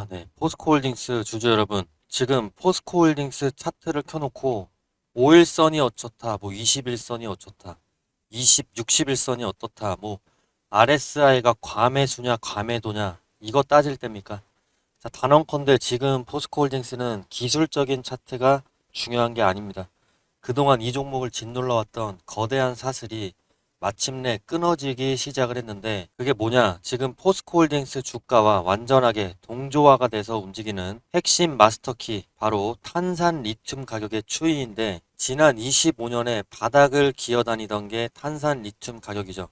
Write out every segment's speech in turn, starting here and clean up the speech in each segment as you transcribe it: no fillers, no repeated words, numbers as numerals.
네. 포스코홀딩스 주주 여러분. 지금 포스코홀딩스 차트를 켜놓고 5일선이 어쩌다, 20일선이 어쩌다, 60일선이 어떻다, RSI가 과매수냐, 과매도냐, 이거 따질 때입니까? 자, 단언컨대 지금 포스코홀딩스는 기술적인 차트가 중요한 게 아닙니다. 그동안 이 종목을 짓눌러왔던 거대한 사슬이 마침내 끊어지기 시작을 했는데 그게 뭐냐? 지금 포스코홀딩스 주가와 완전하게 동조화가 돼서 움직이는 핵심 마스터키 바로 탄산 리튬 가격의 추이인데 지난 25년에 바닥을 기어다니던 게 탄산 리튬 가격이죠.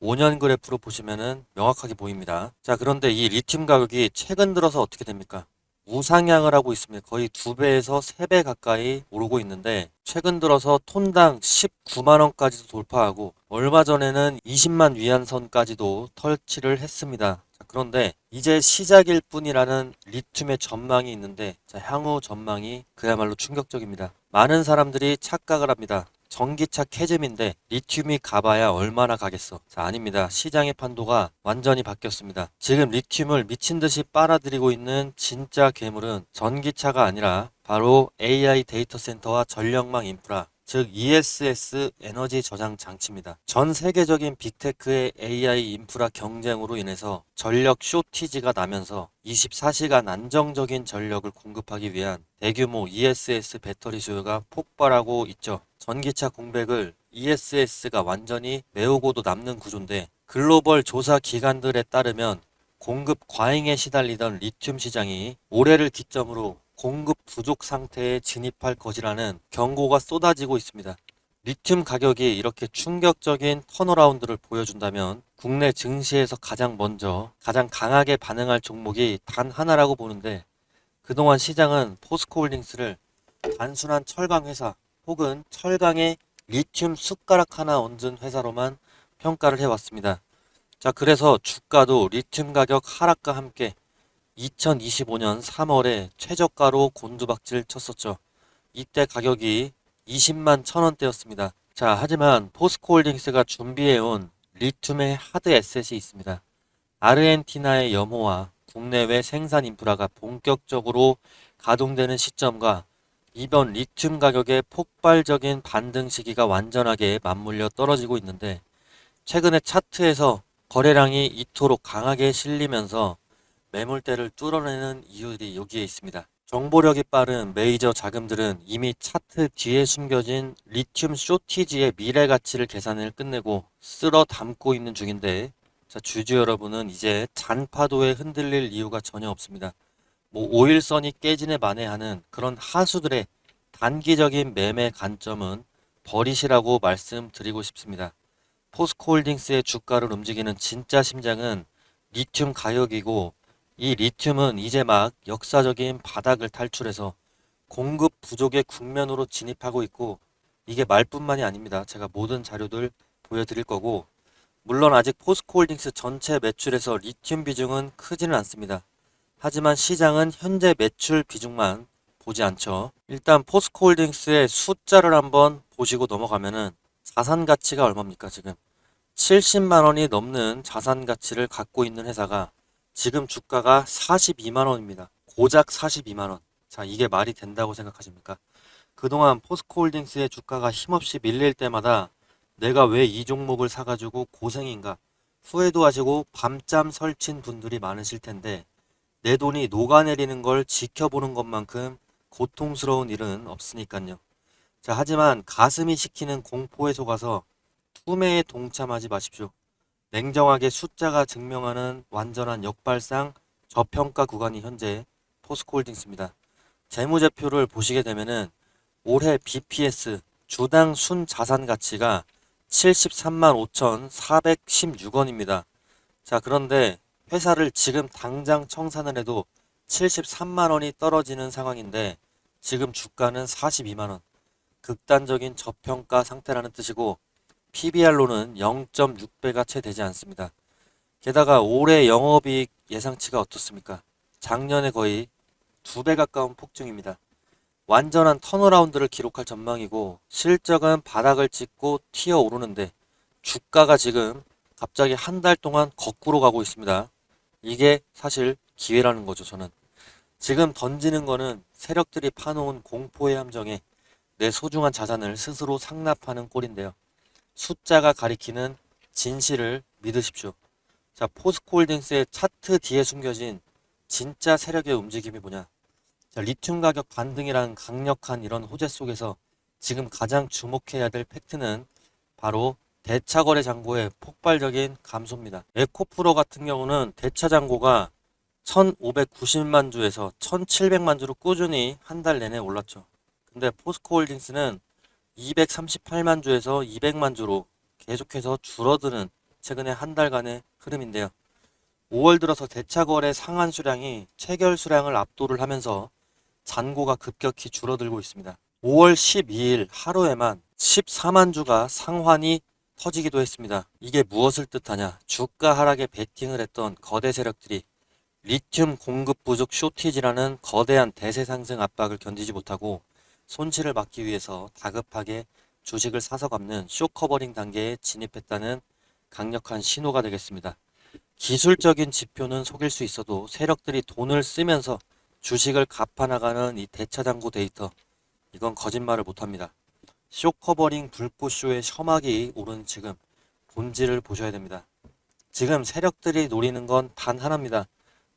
5년 그래프로 보시면은 명확하게 보입니다. 자, 그런데 이 리튬 가격이 최근 들어서 어떻게 됩니까? 우상향을 하고 있습니다. 거의 2배에서 3배 가까이 오르고 있는데 최근 들어서 톤당 19만 원까지도 돌파하고 얼마 전에는 20만 위안선까지도 터치를 했습니다. 자, 그런데 이제 시작일 뿐이라는 리튬의 전망이 있는데 자, 향후 전망이 그야말로 충격적입니다. 많은 사람들이 착각을 합니다. 전기차 캐즘인데 리튬이 가봐야 얼마나 가겠어. 자, 아닙니다. 시장의 판도가 완전히 바뀌었습니다. 지금 리튬을 미친 듯이 빨아들이고 있는 진짜 괴물은 전기차가 아니라 바로 AI 데이터 센터와 전력망 인프라, 즉 ESS 에너지 저장 장치입니다. 전 세계적인 빅테크의 AI 인프라 경쟁으로 인해서 전력 쇼티지가 나면서 24시간 안정적인 전력을 공급하기 위한 대규모 ESS 배터리 수요가 폭발하고 있죠. 전기차 공백을 ESS가 완전히 메우고도 남는 구조인데 글로벌 조사 기관들에 따르면 공급 과잉에 시달리던 리튬 시장이 올해를 기점으로 공급 부족 상태에 진입할 것이라는 경고가 쏟아지고 있습니다. 리튬 가격이 이렇게 충격적인 턴어라운드를 보여준다면 국내 증시에서 가장 먼저 가장 강하게 반응할 종목이 단 하나라고 보는데 그동안 시장은 포스코홀딩스를 단순한 철강 회사 혹은 철강에 리튬 숟가락 하나 얹은 회사로만 평가를 해왔습니다. 자, 그래서 주가도 리튬 가격 하락과 함께 2025년 3월에 최저가로 곤두박질 쳤었죠. 이때 가격이 20만 1,000원대였습니다. 자, 하지만 포스코홀딩스가 준비해온 리튬의 하드 에셋이 있습니다. 아르헨티나의 염호와 국내외 생산 인프라가 본격적으로 가동되는 시점과 이번 리튬 가격의 폭발적인 반등 시기가 완전하게 맞물려 떨어지고 있는데 최근에 차트에서 거래량이 이토록 강하게 실리면서 매물대를 뚫어내는 이유들이 여기에 있습니다. 정보력이 빠른 메이저 자금들은 이미 차트 뒤에 숨겨진 리튬 쇼티지의 미래 가치를 계산을 끝내고 쓸어 담고 있는 중인데 자, 주주 여러분은 이제 잔파도에 흔들릴 이유가 전혀 없습니다. 5일선이 깨지네 만에하는 그런 하수들의 단기적인 매매 관점은 버리시라고 말씀드리고 싶습니다. 포스코홀딩스의 주가를 움직이는 진짜 심장은 리튬 가격이고 이 리튬은 이제 막 역사적인 바닥을 탈출해서 공급 부족의 국면으로 진입하고 있고 이게 말뿐만이 아닙니다. 제가 모든 자료들 보여드릴 거고 물론 아직 포스코홀딩스 전체 매출에서 리튬 비중은 크지는 않습니다. 하지만 시장은 현재 매출 비중만 보지 않죠. 일단 포스코홀딩스의 숫자를 한번 보시고 넘어가면은 자산 가치가 얼마입니까 지금? 70만 원이 넘는 자산 가치를 갖고 있는 회사가 지금 주가가 42만 원입니다. 고작 42만 원. 자, 이게 말이 된다고 생각하십니까? 그동안 포스코홀딩스의 주가가 힘없이 밀릴 때마다 내가 왜 이 종목을 사가지고 고생인가 후회도 하시고 밤잠 설친 분들이 많으실 텐데 내 돈이 녹아내리는 걸 지켜보는 것만큼 고통스러운 일은 없으니까요. 자, 하지만 가슴이 식히는 공포에 속아서 꿈에 동참하지 마십시오. 냉정하게 숫자가 증명하는 완전한 역발상 저평가 구간이 현재 포스코홀딩스입니다. 재무제표를 보시게 되면은 올해 BPS 주당 순자산 가치가 73만 5,416원입니다. 자, 그런데 회사를 지금 당장 청산을 해도 73만 원이 떨어지는 상황인데 지금 주가는 42만 원. 극단적인 저평가 상태라는 뜻이고 PBR로는 0.6배가 채 되지 않습니다. 게다가 올해 영업이익 예상치가 어떻습니까? 작년에 거의 2배 가까운 폭증입니다. 완전한 턴어라운드를 기록할 전망이고 실적은 바닥을 찍고 튀어 오르는데 주가가 지금 갑자기 한 달 동안 거꾸로 가고 있습니다. 이게 사실 기회라는 거죠, 저는. 지금 던지는 거는 세력들이 파놓은 공포의 함정에 내 소중한 자산을 스스로 상납하는 꼴인데요. 숫자가 가리키는 진실을 믿으십시오. 자, 포스코홀딩스의 차트 뒤에 숨겨진 진짜 세력의 움직임이 뭐냐? 자, 리튬 가격 반등이라는 강력한 이런 호재 속에서 지금 가장 주목해야 될 팩트는 바로 대차거래 잔고의 폭발적인 감소입니다. 에코프로 같은 경우는 대차 잔고가 1590만 주에서 1700만 주로 꾸준히 한 달 내내 올랐죠. 근데 포스코홀딩스는 238만 주에서 200만 주로 계속해서 줄어드는 최근에 한 달간의 흐름인데요. 5월 들어서 대차거래 상한 수량이 체결 수량을 압도를 하면서 잔고가 급격히 줄어들고 있습니다. 5월 12일 하루에만 14만 주가 상환이 터지기도 했습니다. 이게 무엇을 뜻하냐? 주가 하락에 베팅을 했던 거대 세력들이 리튬 공급 부족 쇼티지라는 거대한 대세 상승 압박을 견디지 못하고 손실을 막기 위해서 다급하게 주식을 사서 갚는 쇼커버링 단계에 진입했다는 강력한 신호가 되겠습니다. 기술적인 지표는 속일 수 있어도 세력들이 돈을 쓰면서 주식을 갚아나가는 이 대차장고 데이터, 이건 거짓말을 못합니다. 쇼커버링 불꽃쇼의 셔막이 오른 지금 본질을 보셔야 됩니다. 지금 세력들이 노리는 건 단 하나입니다.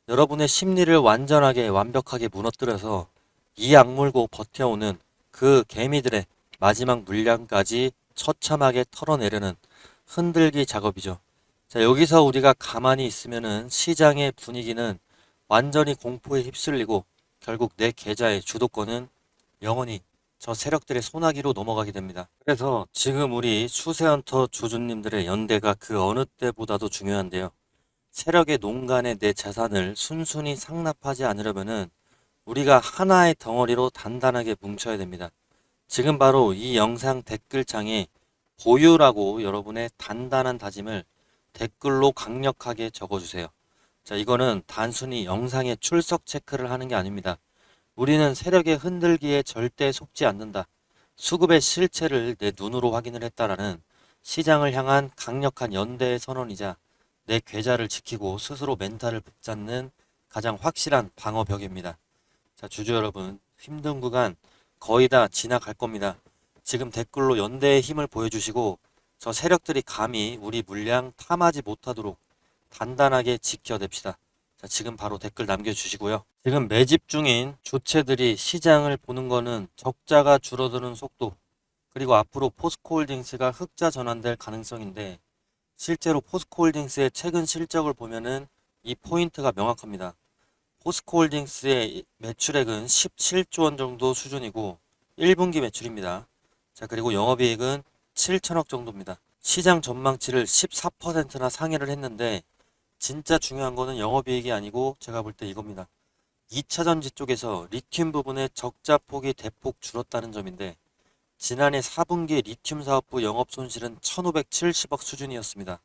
여러분의 심리를 완전하게 완벽하게 무너뜨려서 이 악물고 버텨오는 그 개미들의 마지막 물량까지 처참하게 털어내려는 흔들기 작업이죠. 자, 여기서 우리가 가만히 있으면은 시장의 분위기는 완전히 공포에 휩쓸리고 결국 내 계좌의 주도권은 영원히 저 세력들의 소나기로 넘어가게 됩니다. 그래서 지금 우리 추세헌터 주주님들의 연대가 그 어느 때보다도 중요한데요. 세력의 농간에 내 자산을 순순히 상납하지 않으려면은 우리가 하나의 덩어리로 단단하게 뭉쳐야 됩니다. 지금 바로 이 영상 댓글창에 보유라고 여러분의 단단한 다짐을 댓글로 강력하게 적어주세요. 자, 이거는 단순히 영상에 출석 체크를 하는 게 아닙니다. 우리는 세력의 흔들기에 절대 속지 않는다. 수급의 실체를 내 눈으로 확인을 했다라는 시장을 향한 강력한 연대의 선언이자 내 계좌를 지키고 스스로 멘탈을 붙잡는 가장 확실한 방어벽입니다. 자, 주주 여러분, 힘든 구간 거의 다 지나갈 겁니다. 지금 댓글로 연대의 힘을 보여주시고 저 세력들이 감히 우리 물량 탐하지 못하도록 단단하게 지켜냅시다. 자, 지금 바로 댓글 남겨주시고요. 지금 매집 중인 주체들이 시장을 보는 거는 적자가 줄어드는 속도, 그리고 앞으로 포스코홀딩스가 흑자 전환될 가능성인데 실제로 포스코홀딩스의 최근 실적을 보면은 이 포인트가 명확합니다. 포스코홀딩스의 매출액은 17조 원 정도 수준이고 1분기 매출입니다. 자, 그리고 영업이익은 7천억 정도입니다. 시장 전망치를 14%나 상회를 했는데 진짜 중요한 거는 영업이익이 아니고 제가 볼 때 이겁니다. 2차전지 쪽에서 리튬 부분의 적자 폭이 대폭 줄었다는 점인데 지난해 4분기 리튬 사업부 영업 손실은 1,570억 수준이었습니다.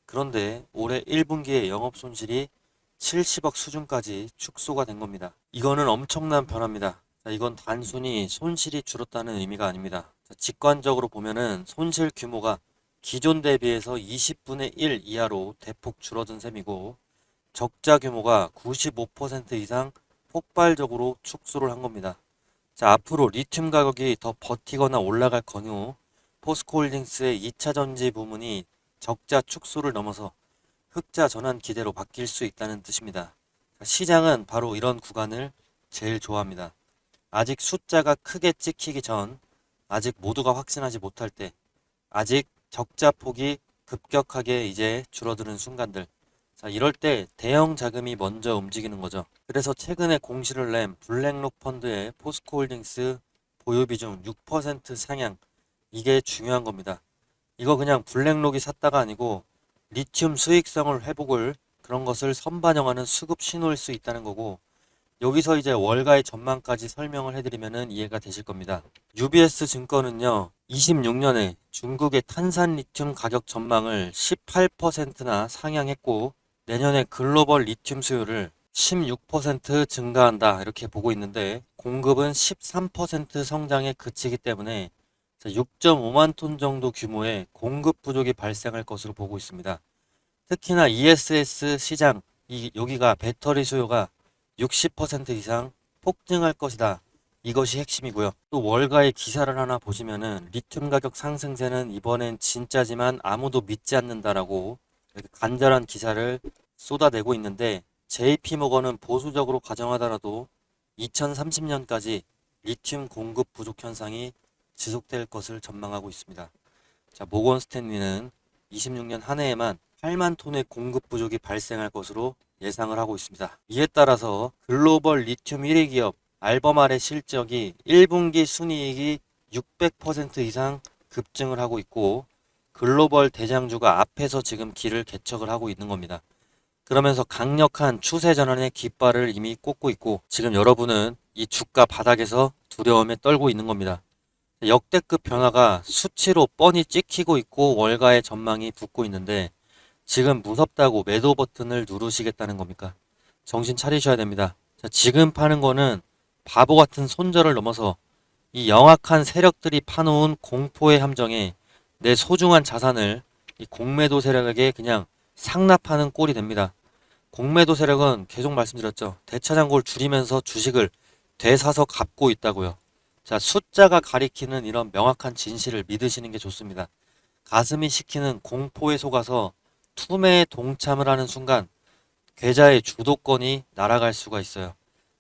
그런데 올해 1분기에 영업 손실이 70억 수준까지 축소가 된 겁니다. 이거는 엄청난 변화입니다. 자, 이건 단순히 손실이 줄었다는 의미가 아닙니다. 자, 직관적으로 보면은 손실 규모가 기존 대비해서 20분의 1 이하로 대폭 줄어든 셈이고 적자 규모가 95% 이상 폭발적으로 축소를 한 겁니다. 자, 앞으로 리튬 가격이 더 버티거나 올라갈 경우 포스코홀딩스의 2차 전지 부문이 적자 축소를 넘어서 흑자 전환 기대로 바뀔 수 있다는 뜻입니다. 자, 시장은 바로 이런 구간을 제일 좋아합니다. 아직 숫자가 크게 찍히기 전, 아직 모두가 확신하지 못할 때, 아직 적자 폭이 급격하게 이제 줄어드는 순간들. 자, 이럴 때 대형 자금이 먼저 움직이는 거죠. 그래서 최근에 공시를 낸 블랙록 펀드의 포스코홀딩스 보유 비중 6% 상향. 이게 중요한 겁니다. 이거 그냥 블랙록이 샀다가 아니고 리튬 수익성을 회복을 그런 것을 선반영하는 수급 신호일 수 있다는 거고 여기서 이제 월가의 전망까지 설명을 해드리면 이해가 되실 겁니다. UBS 증권은요, 26년에 중국의 탄산 리튬 가격 전망을 18%나 상향했고 내년에 글로벌 리튬 수요를 16% 증가한다 이렇게 보고 있는데 공급은 13% 성장에 그치기 때문에 6.5만 톤 정도 규모의 공급 부족이 발생할 것으로 보고 있습니다. 특히나 ESS 시장 여기가 배터리 수요가 60% 이상 폭증할 것이다. 이것이 핵심이고요. 또 월가의 기사를 하나 보시면은 리튬 가격 상승세는 이번엔 진짜지만 아무도 믿지 않는다라고 이렇게 간절한 기사를 쏟아내고 있는데 JP모건은 보수적으로 가정하더라도 2030년까지 리튬 공급 부족 현상이 지속될 것을 전망하고 있습니다. 자, 모건 스탠리는 26년 한 해에만 8만 톤의 공급 부족이 발생할 것으로 예상을 하고 있습니다. 이에 따라서 글로벌 리튬 1위 기업 알버말의 실적이 1분기 순이익이 600% 이상 급증을 하고 있고 글로벌 대장주가 앞에서 지금 길을 개척을 하고 있는 겁니다. 그러면서 강력한 추세 전환의 깃발을 이미 꽂고 있고 지금 여러분은 이 주가 바닥에서 두려움에 떨고 있는 겁니다. 역대급 변화가 수치로 뻔히 찍히고 있고 월가의 전망이 붙고 있는데 지금 무섭다고 매도 버튼을 누르시겠다는 겁니까? 정신 차리셔야 됩니다. 자, 지금 파는 거는 바보 같은 손절을 넘어서 이 영악한 세력들이 파놓은 공포의 함정에 내 소중한 자산을 이 공매도 세력에게 그냥 상납하는 꼴이 됩니다. 공매도 세력은 계속 말씀드렸죠. 대차장고를 줄이면서 주식을 되사서 갚고 있다고요. 자, 숫자가 가리키는 이런 명확한 진실을 믿으시는 게 좋습니다. 가슴이 시키는 공포에 속아서 투매에 동참을 하는 순간 계좌의 주도권이 날아갈 수가 있어요.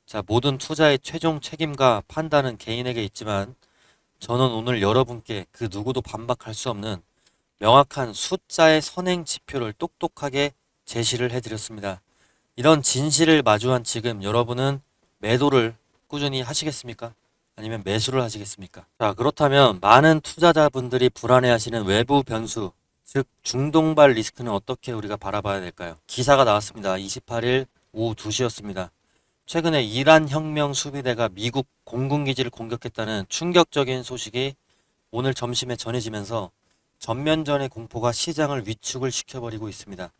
자, 모든 투자의 최종 책임과 판단은 개인에게 있지만 저는 오늘 여러분께 그 누구도 반박할 수 없는 명확한 숫자의 선행 지표를 똑똑하게 제시를 해드렸습니다. 이런 진실을 마주한 지금 여러분은 매도를 꾸준히 하시겠습니까? 아니면 매수를 하시겠습니까? 자, 그렇다면 많은 투자자분들이 불안해하시는 외부 변수, 즉 중동발 리스크는 어떻게 우리가 바라봐야 될까요? 기사가 나왔습니다. 28일 오후 2시였습니다. 최근에 이란 혁명 수비대가 미국 공군기지를 공격했다는 충격적인 소식이 오늘 점심에 전해지면서 전면전의 공포가 시장을 위축을 시켜버리고 있습니다.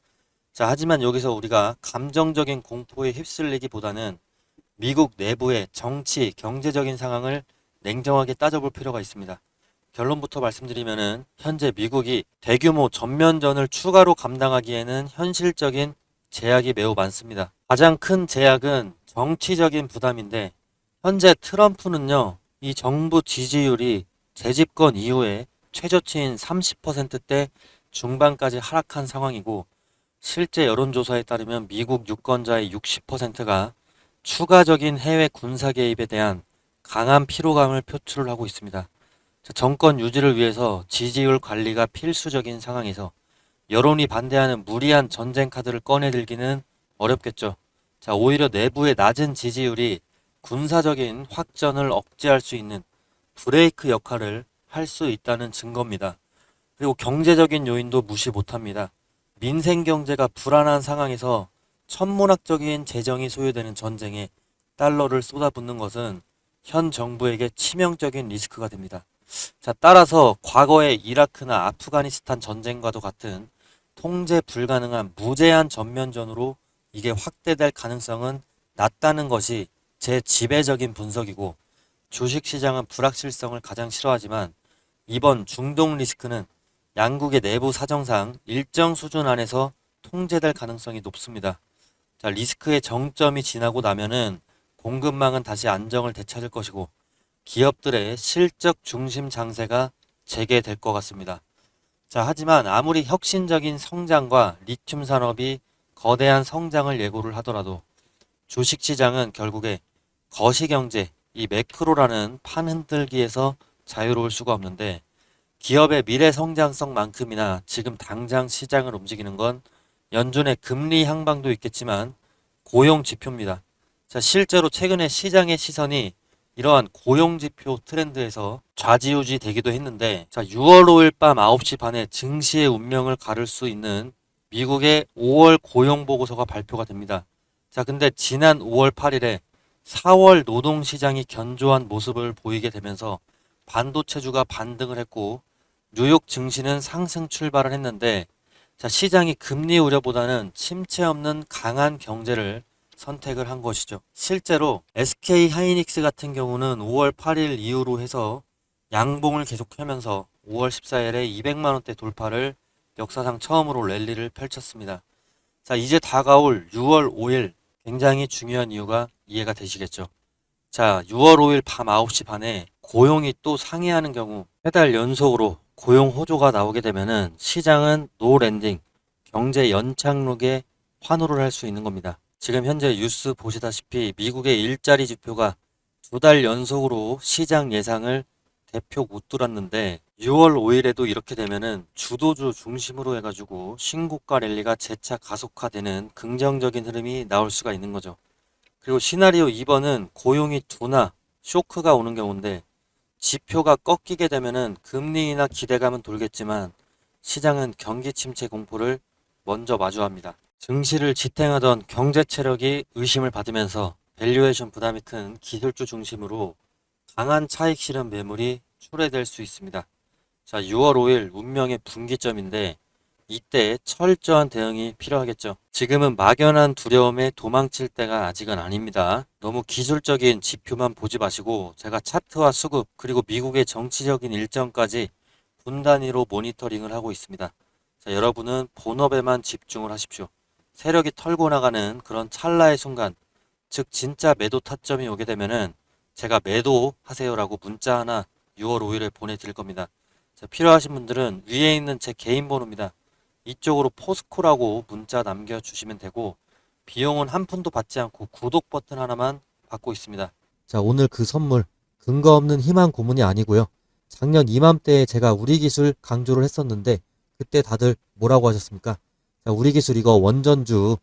자, 하지만 여기서 우리가 감정적인 공포에 휩쓸리기보다는 미국 내부의 정치, 경제적인 상황을 냉정하게 따져볼 필요가 있습니다. 결론부터 말씀드리면은 현재 미국이 대규모 전면전을 추가로 감당하기에는 현실적인 제약이 매우 많습니다. 가장 큰 제약은 정치적인 부담인데 현재 트럼프는요, 이 정부 지지율이 재집권 이후에 최저치인 30%대 중반까지 하락한 상황이고 실제 여론조사에 따르면 미국 유권자의 60%가 추가적인 해외 군사 개입에 대한 강한 피로감을 표출을 하고 있습니다. 정권 유지를 위해서 지지율 관리가 필수적인 상황에서 여론이 반대하는 무리한 전쟁 카드를 꺼내들기는 어렵겠죠. 자, 오히려 내부의 낮은 지지율이 군사적인 확전을 억제할 수 있는 브레이크 역할을 할 수 있다는 증거입니다. 그리고 경제적인 요인도 무시 못합니다. 민생 경제가 불안한 상황에서 천문학적인 재정이 소요되는 전쟁에 달러를 쏟아붓는 것은 현 정부에게 치명적인 리스크가 됩니다. 자, 따라서 과거의 이라크나 아프가니스탄 전쟁과도 같은 통제 불가능한 무제한 전면전으로 이게 확대될 가능성은 낮다는 것이 제 지배적인 분석이고 주식시장은 불확실성을 가장 싫어하지만 이번 중동 리스크는 양국의 내부 사정상 일정 수준 안에서 통제될 가능성이 높습니다. 자, 리스크의 정점이 지나고 나면은 공급망은 다시 안정을 되찾을 것이고 기업들의 실적 중심 장세가 재개될 것 같습니다. 자, 하지만 아무리 혁신적인 성장과 리튬 산업이 거대한 성장을 예고를 하더라도 주식시장은 결국에 거시경제, 이 매크로라는 판 흔들기에서 자유로울 수가 없는데 기업의 미래 성장성만큼이나 지금 당장 시장을 움직이는 건 연준의 금리 향방도 있겠지만 고용 지표입니다. 자, 실제로 최근에 시장의 시선이 이러한 고용 지표 트렌드에서 좌지우지 되기도 했는데 자, 6월 5일 밤 9시 반에 증시의 운명을 가를 수 있는 미국의 5월 고용 보고서가 발표가 됩니다. 자, 근데 지난 5월 8일에 4월 노동시장이 견조한 모습을 보이게 되면서 반도체주가 반등을 했고 뉴욕 증시는 상승 출발을 했는데 자, 시장이 금리 우려보다는 침체 없는 강한 경제를 선택을 한 것이죠. 실제로 SK 하이닉스 같은 경우는 5월 8일 이후로 해서 양봉을 계속하면서 5월 14일에 200만 원대 돌파를 역사상 처음으로 랠리를 펼쳤습니다. 자, 이제 다가올 6월 5일 굉장히 중요한 이유가 이해가 되시겠죠? 자, 6월 5일 밤 9시 반에 고용이 또 상회하는 경우 3달 연속으로 고용 호조가 나오게 되면은 시장은 노 랜딩, 경제 연착륙에 환호를 할 수 있는 겁니다. 지금 현재 뉴스 보시다시피 미국의 일자리 지표가 2달 연속으로 시장 예상을 대표 못 뚫었는데 6월 5일에도 이렇게 되면은 주도주 중심으로 해가지고 신고가 랠리가 재차 가속화되는 긍정적인 흐름이 나올 수가 있는 거죠. 그리고 시나리오 2번은 고용이 둔화, 쇼크가 오는 경우인데 지표가 꺾이게 되면은 금리 인하 기대감은 돌겠지만 시장은 경기 침체 공포를 먼저 마주합니다. 증시를 지탱하던 경제 체력이 의심을 받으면서 밸류에이션 부담이 큰 기술주 중심으로 강한 차익 실현 매물이 출회될 수 있습니다. 자, 6월 5일 운명의 분기점인데 이때 철저한 대응이 필요하겠죠. 지금은 막연한 두려움에 도망칠 때가 아직은 아닙니다. 너무 기술적인 지표만 보지 마시고 제가 차트와 수급 그리고 미국의 정치적인 일정까지 분 단위로 모니터링을 하고 있습니다. 자, 여러분은 본업에만 집중을 하십시오. 세력이 털고 나가는 그런 찰나의 순간, 즉 진짜 매도 타점이 오게 되면은 제가 매도 하세요라고 문자 하나 6월 5일에 보내드릴 겁니다. 자, 필요하신 분들은 위에 있는 제 개인 번호입니다. 이쪽으로 포스코라고 문자 남겨주시면 되고 비용은 한 푼도 받지 않고 구독 버튼 하나만 받고 있습니다. 자, 오늘 그 선물 근거 없는 희망 고문이 아니고요. 작년 이맘때에 제가 우리 기술 강조를 했었는데 그때 다들 뭐라고 하셨습니까? 자, 우리 기술 이거 원전주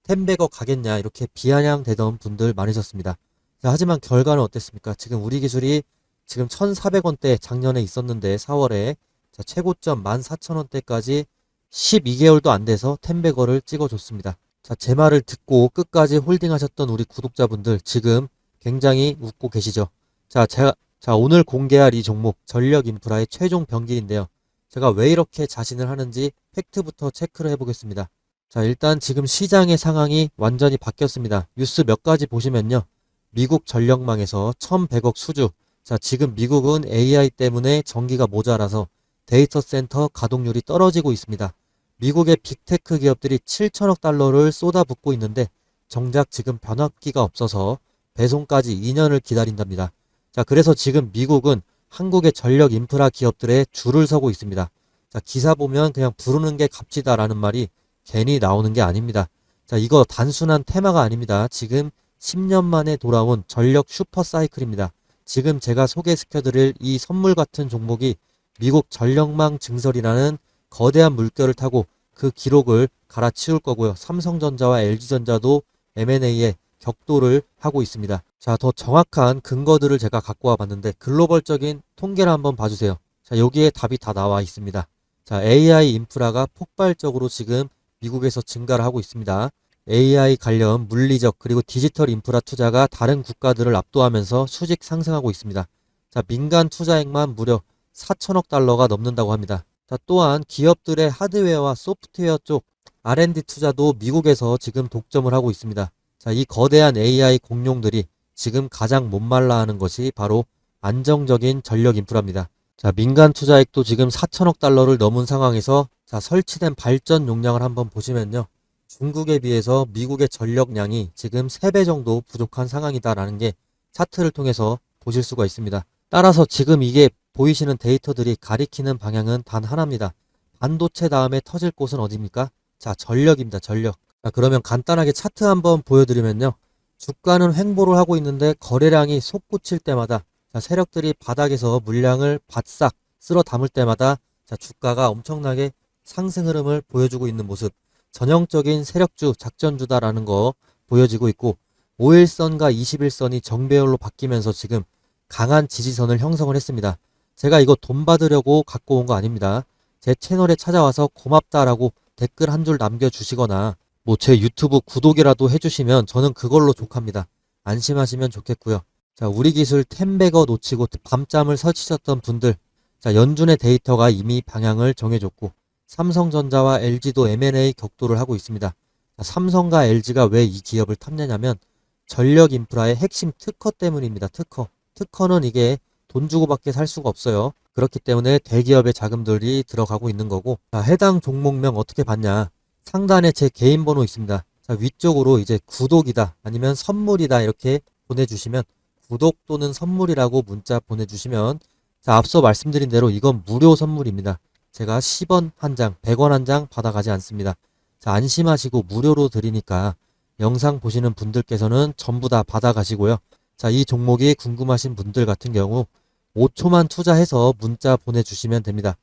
10백억 가겠냐 이렇게 비아냥대던 분들 많으셨습니다. 자, 하지만 결과는 어땠습니까? 지금 우리 기술이 지금 1,400원대 작년에 있었는데 4월에 자, 최고점 14,000원대까지 12개월도 안 돼서 10백억을 찍어줬습니다. 자, 제 말을 듣고 끝까지 홀딩하셨던 우리 구독자분들 지금 굉장히 웃고 계시죠? 자, 오늘 공개할 이 종목 전력 인프라의 최종 병기인데요. 제가 왜 이렇게 자신을 하는지 팩트부터 체크를 해보겠습니다. 자, 일단 지금 시장의 상황이 완전히 바뀌었습니다. 뉴스 몇 가지 보시면요. 미국 전력망에서 1,100억 수주. 자, 지금 미국은 AI 때문에 전기가 모자라서 데이터 센터 가동률이 떨어지고 있습니다. 미국의 빅테크 기업들이 7천억 달러를 쏟아붓고 있는데 정작 지금 변압기가 없어서 배송까지 2년을 기다린답니다. 자, 그래서 지금 미국은 한국의 전력 인프라 기업들의 줄을 서고 있습니다. 자, 기사 보면 그냥 부르는 게 값지다라는 말이 괜히 나오는 게 아닙니다. 자, 이거 단순한 테마가 아닙니다. 지금 10년 만에 돌아온 전력 슈퍼 사이클입니다. 지금 제가 소개시켜드릴 이 선물 같은 종목이 미국 전력망 증설이라는 거대한 물결을 타고 그 기록을 갈아치울 거고요. 삼성전자와 LG전자도 M&A에 격돌을 하고 있습니다. 자, 더 정확한 근거들을 제가 갖고 와봤는데 글로벌적인 통계를 한번 봐주세요. 자, 여기에 답이 다 나와 있습니다. 자, AI 인프라가 폭발적으로 지금 미국에서 증가를 하고 있습니다. AI 관련 물리적 그리고 디지털 인프라 투자가 다른 국가들을 압도하면서 수직 상승하고 있습니다. 자, 민간 투자액만 무려 4천억 달러가 넘는다고 합니다. 자, 또한 기업들의 하드웨어와 소프트웨어 쪽 R&D 투자도 미국에서 지금 독점을 하고 있습니다. 자, 이 거대한 AI 공룡들이 지금 가장 못말라 하는 것이 바로 안정적인 전력 인프라입니다. 자, 민간 투자액도 지금 4천억 달러를 넘은 상황에서 자, 설치된 발전 용량을 한번 보시면요. 중국에 비해서 미국의 전력량이 지금 3배 정도 부족한 상황이다라는 게 차트를 통해서 보실 수가 있습니다. 따라서 지금 이게 보이시는 데이터들이 가리키는 방향은 단 하나입니다. 반도체 다음에 터질 곳은 어디입니까? 자, 전력입니다. 전력. 자, 그러면 간단하게 차트 한번 보여드리면요. 주가는 횡보를 하고 있는데 거래량이 솟구칠 때마다 자, 세력들이 바닥에서 물량을 바싹 쓸어 담을 때마다 자, 주가가 엄청나게 상승 흐름을 보여주고 있는 모습. 전형적인 세력주, 작전주다라는 거 보여지고 있고 5일선과 21선이 정배열로 바뀌면서 지금 강한 지지선을 형성을 했습니다. 제가 이거 돈 받으려고 갖고 온 거 아닙니다. 제 채널에 찾아와서 고맙다라고 댓글 한 줄 남겨주시거나 뭐 제 유튜브 구독이라도 해주시면 저는 그걸로 족합니다. 안심하시면 좋겠고요. 자, 우리 기술 템베거 놓치고 밤잠을 설치셨던 분들, 자, 연준의 데이터가 이미 방향을 정해줬고 삼성전자와 LG도 M&A 격돌을 하고 있습니다. 자, 삼성과 LG가 왜 이 기업을 탐내냐면 전력 인프라의 핵심 특허 때문입니다. 특허는 이게 돈 주고밖에 살 수가 없어요. 그렇기 때문에 대기업의 자금들이 들어가고 있는 거고 자, 해당 종목명 어떻게 봤냐. 상단에 제 개인 번호 있습니다. 자, 위쪽으로 이제 구독이다 아니면 선물이다 이렇게 보내주시면 구독 또는 선물이라고 문자 보내주시면 자, 앞서 말씀드린 대로 이건 무료 선물입니다. 제가 10원 한 장, 100원 한 장 받아가지 않습니다. 자, 안심하시고 무료로 드리니까 영상 보시는 분들께서는 전부 다 받아가시고요. 자, 이 종목이 궁금하신 분들 같은 경우 5초만 투자해서 문자 보내주시면 됩니다.